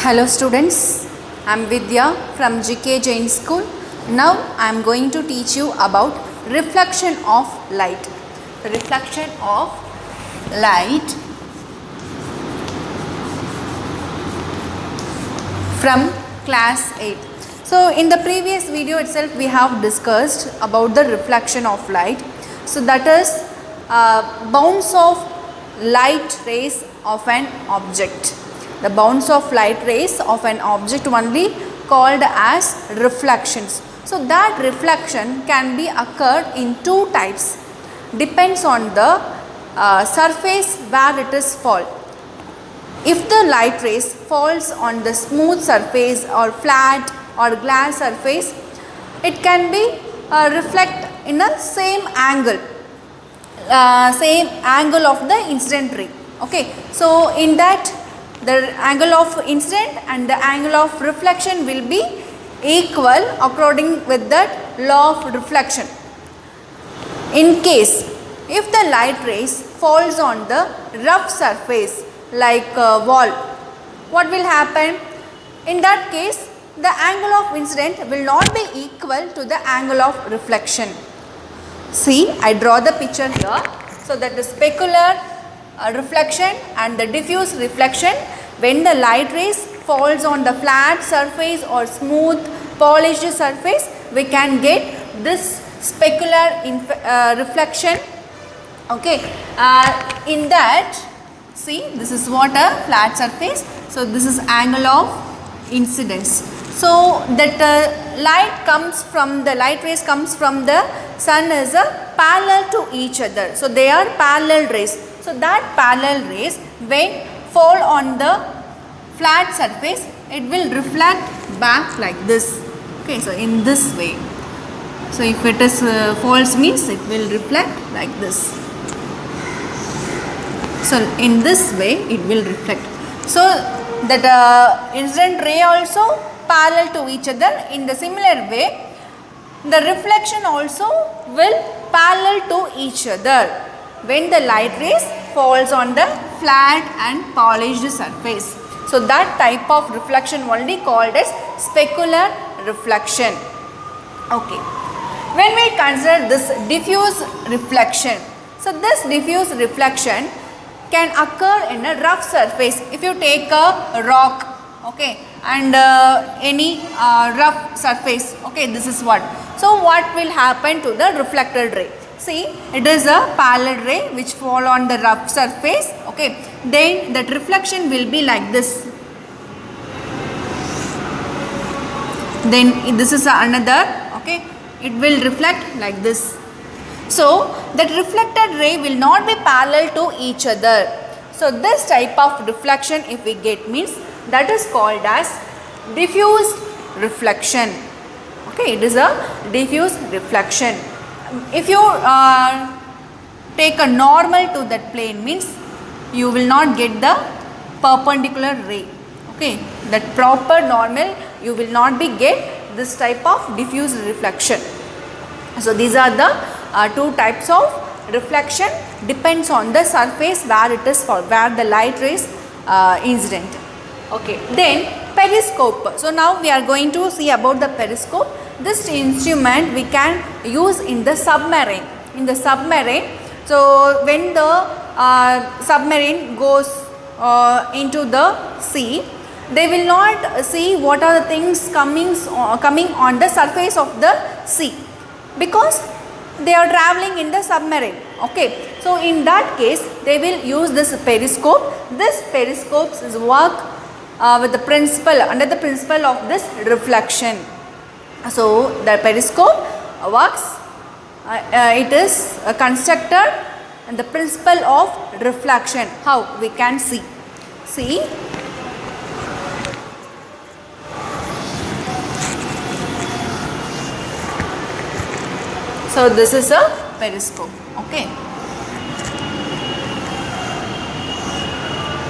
Hello students, I am Vidya from GK Jain School. Now I am going to teach you about reflection of light. Reflection of light from class 8. So in the previous video itself we have discussed about the reflection of light. So that is bounce of light rays of an object. The bounce of light rays of an object only called as reflections. So that reflection can be occurred in two types. Depends on the surface where it is fall. If the light rays falls on the smooth surface or flat or glass surface, it can be reflect in a same angle of the incident ray. Okay, so in that the angle of incident and the angle of reflection will be equal according with that law of reflection. In case if the light rays falls on the rough surface like a wall, what will happen? In that case the angle of incident will not be equal to the angle of reflection. See, I draw the picture here. So that the specular reflection and the diffuse reflection, when the light rays falls on the flat surface or smooth polished surface, we can get this specular reflection. Okay, in that, see, this is what a flat surface. So this is angle of incidence. So that light rays comes from the sun is parallel to each other. So they are parallel rays. So that parallel rays when fall on the flat surface, it will reflect back like this. Okay, so in this way. So if it is false means it will reflect like this. So in this way it will reflect. So that incident ray also parallel to each other. In the similar way, the reflection also will parallel to each other when the light rays falls on the flat and polished surface. So that type of reflection only called as specular reflection. Okay. When we consider this diffuse reflection, so this diffuse reflection can occur in a rough surface. If you take a rock, okay, and any rough surface, okay, this is what. So what will happen to the reflected ray? See, it is a parallel ray which fall on the rough surface. Okay, then that reflection will be like this. Then this is another. Okay, it will reflect like this. So that reflected ray will not be parallel to each other. So this type of reflection if we get means that is called as diffuse reflection. Okay, it is a diffuse reflection. If you take a normal to that plane means you will not get the perpendicular ray. Okay, that proper normal you will not be get this type of diffuse reflection. So these are the two types of reflection, depends on the surface where it is for, where the light rays incident. Okay, then periscope. So now we are going to see about the periscope. This instrument we can use in the submarine. In the submarine, so when the submarine goes into the sea, they will not see what are the things coming on the surface of the sea, because they are traveling in the submarine. Okay, so in that case they will use this periscope. This periscopes is work with the principle, under the principle of this reflection. So the periscope works, it is constructed and the principle of reflection. How we can see? See, so this is a periscope. Okay,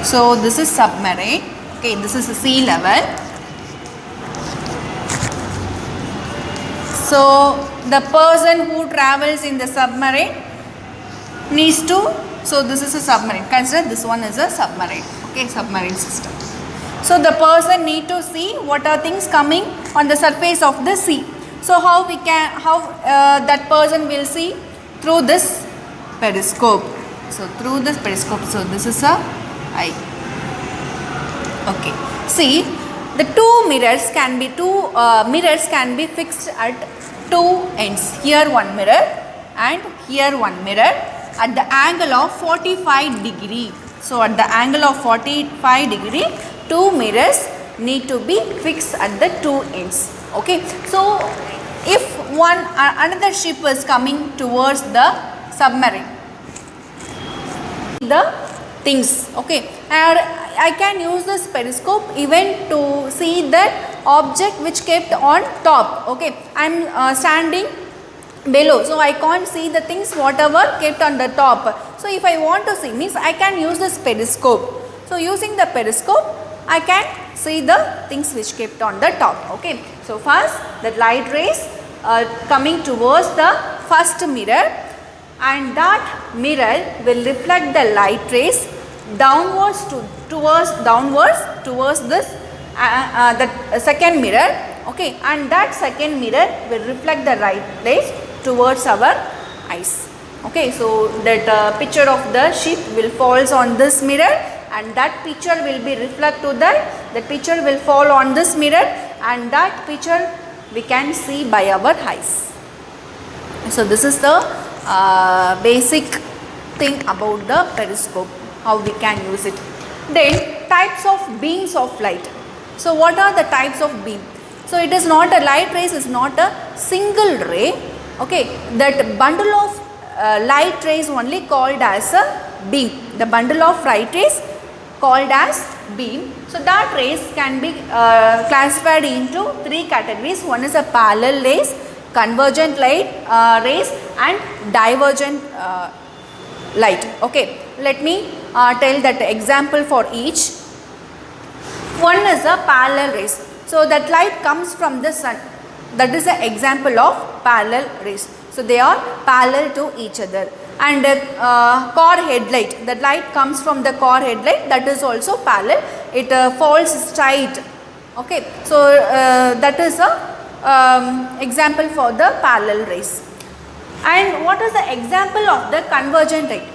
so this is submarine. Okay, this is a sea level. So the person who travels in the submarine needs to, so this is a submarine, consider this one is a submarine. Okay, submarine system. So the person need to see what are things coming on the surface of the sea. So how that person will see? Through this periscope. So through this periscope. So this is a eye. Okay. See, the two mirrors can be fixed at two ends. Here one mirror and here one mirror at the angle of 45 degree. So at the angle of 45 degree, two mirrors need to be fixed at the two ends. Okay. So if another ship is coming towards the submarine, the things, okay, and I can use this periscope even to see that object which kept on top. Okay, I am standing below, so I can't see the things whatever kept on the top. So if I want to see, means I can use this periscope. So using the periscope, I can see the things which kept on the top. Okay, so first the light rays coming towards the first mirror, and that mirror will reflect the light rays downwards towards this the second mirror. Okay, and that second mirror will reflect the light rays towards our eyes. Okay, so that picture of the ship will falls on this mirror, and that picture will be reflect to that picture will fall on this mirror, and that picture we can see by our eyes. So this is the basic thing about the periscope, how we can use it. Then types of beams of light. So what are the types of beam? So it is not a light rays is not a single ray. Okay, that bundle of light rays only called as a beam. The bundle of light rays called as beam. So that rays can be classified into three categories. One is a parallel rays, convergent light rays, and divergent light. Okay, let me tell that example for each. One is a parallel rays. So that light comes from the sun. That is an example of parallel rays. So they are parallel to each other. And car headlight, the light comes from the car headlight, that is also parallel. It falls straight. Okay, so that is a example for the parallel rays. And what is the example of the convergent light?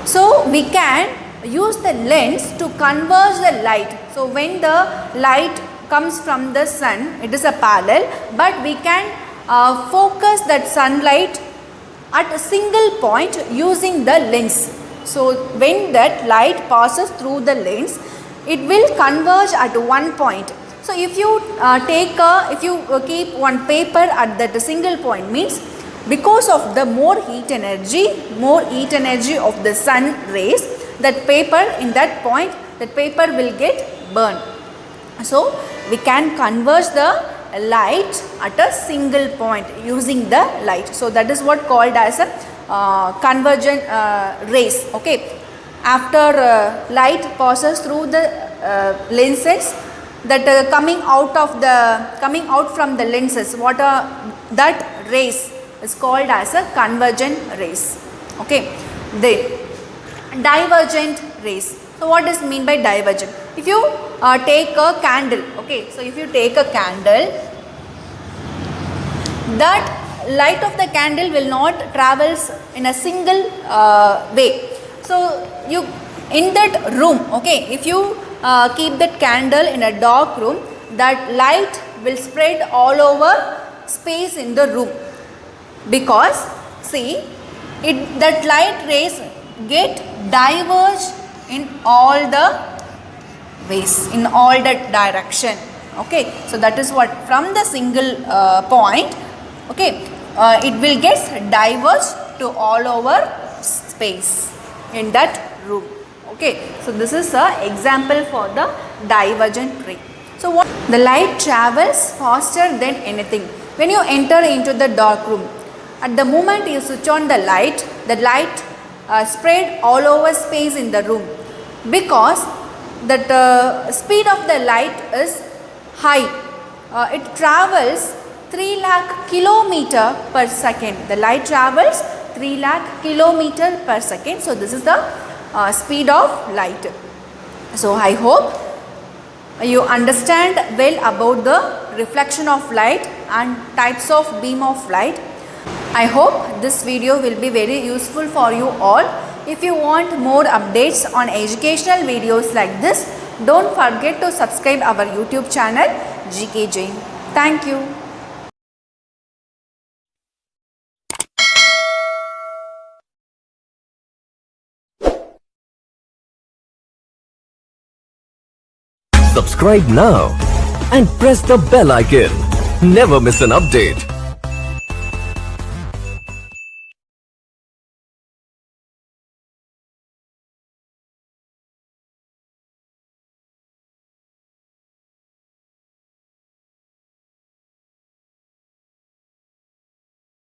So we can use the lens to converge the light. So when the light comes from the sun, it is a parallel, but we can focus that sunlight at a single point using the lens. So when that light passes through the lens, it will converge at one point. So if you keep one paper at that single point, means because of the more heat energy of the sun rays, that paper in that point, that paper will get burned. So we can converge the light at a single point using the light. So that is what called as a convergent rays. Okay, after light passes through the lenses, that coming out from the lenses, what are that rays is called as a convergent rays. Okay, then divergent rays. So what is mean by divergent? If you take a candle, okay, so if you take a candle, that light of the candle will not travels in a single way. So you in that room, okay, if you keep that candle in a dark room, that light will spread all over space in the room, because see that light rays get diverged in all the ways, in all the direction. Okay, so that is what from the single point, okay, it will get diverged to all over space in that room. Okay, so this is an example for the divergent ray. So what the light travels faster than anything. When you enter into the dark room, at the moment you switch on the light spread all over space in the room, because the speed of the light is high. It travels 3 lakh kilometer per second. The light travels 3 lakh kilometer per second. So this is the speed of light. So I hope you understand well about the reflection of light and types of beam of light. I hope this video will be very useful for you all. If you want more updates on educational videos like this, don't forget to subscribe our YouTube channel GK Jain. Thank you. Subscribe now and press the bell icon. Never miss an update.